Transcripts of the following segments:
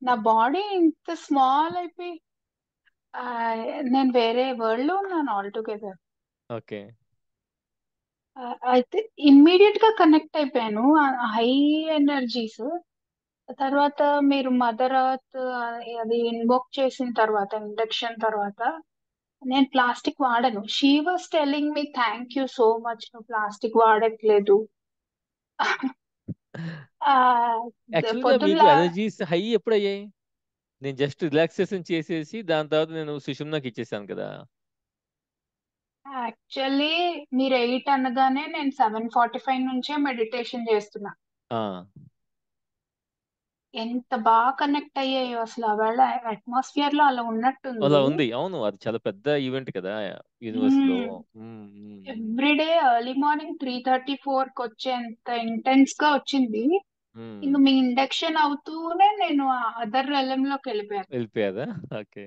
నా బాడీ ఇంత స్మాల్ అయిపోయి ఆ, నేను వేరే వరల్డ్ లో ఉన్నాను ఆల్ టుగెదర్. ఓకే. అయితే ఇమ్మీడియట్ గా కనెక్ట్ అయిపోయాను హై ఎనర్జీస్. తర్వాత మీరు మదర్ అర్త్ అది ఇన్వోక్ చేసిన తర్వాత, ఇండక్షన్ తర్వాత, నేను ప్లాస్టిక్ వాడను. She was telling me thank you so much, నువ్వు ప్లాస్టిక్ వాడట్లేదు. ఆ, యాక్చువల్‌గా మీకు పొద్దున్లా అలర్జీస్ హై ఎప్పుడయ్యాయి? నేను జస్ట్ రిలాక్సేషన్ చేసేసి దాని తర్వాత నేను సుషుమ్నాకి ఇచ్చేసాను కదా! యాక్చువల్లీ మీరు 8 అనగానే నేను 7:45 నుంచే మెడిటేషన్ చేస్తున్నా. ఆ! ఎంత బాగా కనెక్ట్ అయ్యాయో అసలు ఆవేళ అట్మాస్ఫియర్ లో అలా అలా ఉన్నట్టుంది. ఉంది. అవును. అది చాలా పెద్ద ఈవెంట్ కదా! యూనివర్స్‌లో. హ్మ్. హ్మ్. ఎవ్రీడే ఎర్లీ మార్నింగ్ 3:30 4కి వచ్చేంత ఇంటెన్స్ గా వచ్చింది. హ్మ్. ఇంక మీ ఇండక్షన్ అవుతూనే నేను అదర్ రెలం లోకి వెళ్ళిపోయాను. వెళ్ళిపోయారా? ఓకే.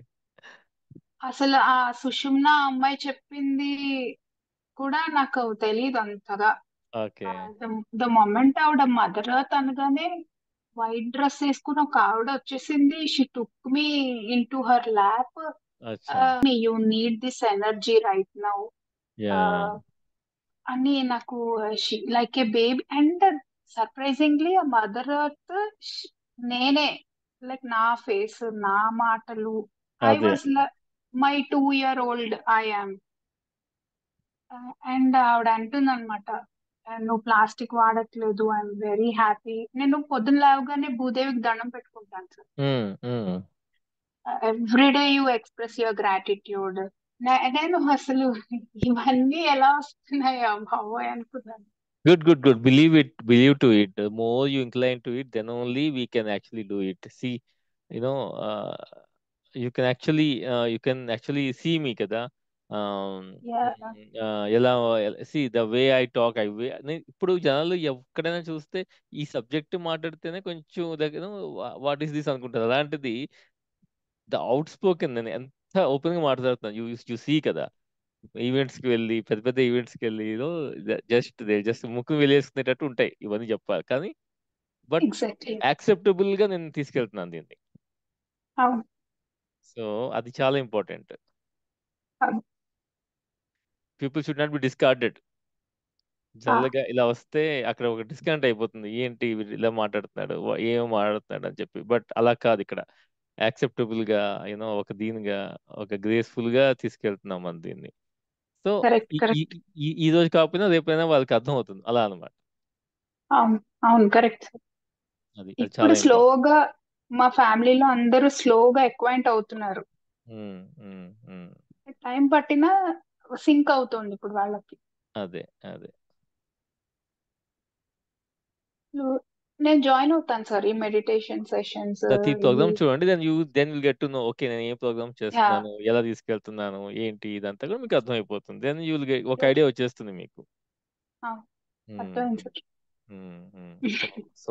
అసలు ఆ సుషుమ్న అమ్మాయి చెప్పింది కూడా నాకు తెలియదు అంతగా. ఓకే. ద మొమెంట్ ఆవిడ మదర్ ఎర్త్ అనగానే వైట్ డ్రెస్ వేసుకుని ఒక ఆవిడ వచ్చేసింది. She took me in to her lap. అచ్చా! You need this energy right now yeah! అని నాకు, like a baby. And surprisingly ఆ మదర్ ఎర్త్ నేనే, లైక్ నా ఫేస్, నా మాటలు. ఐ అదే. Was my 2 year old I am. And ఆవిడ అంటుంది అనమాట, నువ్వు ప్లాస్టిక్ వాడట్లేదు, ఐఎమ్ వెరీ హ్యాపీ. నేను పొద్దున్న లేవగానే భూదేవికి దండం పెట్టుకుంటాను సార్. హ్మ్. హ్మ్. Everyday you express your gratitude. నేను అసలు ఇవన్నీ ఎలా వస్తున్నాయో బాబోయ్ అనుకున్నాను. Good, good, good. Believe it, believe to it. The more you incline to it, then only we can actually do it. See, you know, you can actually see me kada. ఎలా see the way I talk I way ఇప్పుడు జనాలు ఎక్కడైనా చూస్తే ఈ subject మాట్లాడితేనే కొంచెం దగ్గర what is this అనుకుంటారు. అలాంటిది ద అవుట్ స్పోకెన్ నేను ఎంత ఓపెన్ గా మాట్లాడుతున్నాను. యూ సీ కదా ఈవెంట్స్ కి వెళ్ళి పెద్ద పెద్ద ఈవెంట్స్ కి వెళ్ళి జస్ట్ ముక్కు వెలేసుకునేటట్టు ఉంటాయి ఇవన్నీ చెప్పాలి కానీ బట్ ఎగ్జాక్ట్లీ. యాక్సెప్టబుల్ గా నేను తీసుకెళ్తున్నాను దీన్ని. అవును. సో అది చాలా ఇంపార్టెంట్. అవును. People should not be discarded. ఆ, జనరల్ గా ఇలా వస్తే అక్కడ ఒక డిస్కనెక్ట్ అయిపోతుంది. ఏంటి వీడు ఇలా మాట్లాడుతున్నాడు ఏమో మాట్లాడుతున్నాడు అని చెప్పి. బట్ అలా కాదు ఇక్కడ. యాక్సెప్టబుల్ గా ఒక దీనిగా ఒక గ్రేస్ఫుల్ గా తీసుకెళ్తున్నాం మనం దీన్ని. సో కరెక్ట్ ఈ ఈ కరెక్ట్. ఈ ఈ రోజు కాకపోయినా రేపైనా వాళ్ళకి అర్థం అవుతుంది అలా అనమాట. అవును. అవును కరెక్ట్. అది ఇప్పుడు చాలా ఇంపార్టెంట్. స్లోగా మా ఫ్యామిలీలో అందరూ స్లోగా ఎక్వైంట్ అవుతున్నారు. హ్మ్. హ్మ్. హ్మ్. టైం పట్టినా సింక్ అవుతుంది ఇప్పుడు వాళ్ళకి. అదే. అదే. నేను జాయిన్ అవుతాను సార్ ఈ మెడిటేషన్ సెషన్స్. ప్రతి ఇవి. ప్రోగ్రామ్ చూడండి. Then will get to know okay నేను ఏ ప్రోగ్రామ్ యా. చేస్తున్నాను, ఎలా తీసుకెళ్తున్నాను, ఏంటి ఇదంతా కూడా మీకు అర్థమైపోతుంది. దెన్ యూ విల్ గెట్ ఒక ఐడియా వచ్చేస్తుంది మీకు. హ్మ్. అర్థమైంది హ్మ్. సార్. హ్మ్. హ్మ్. So so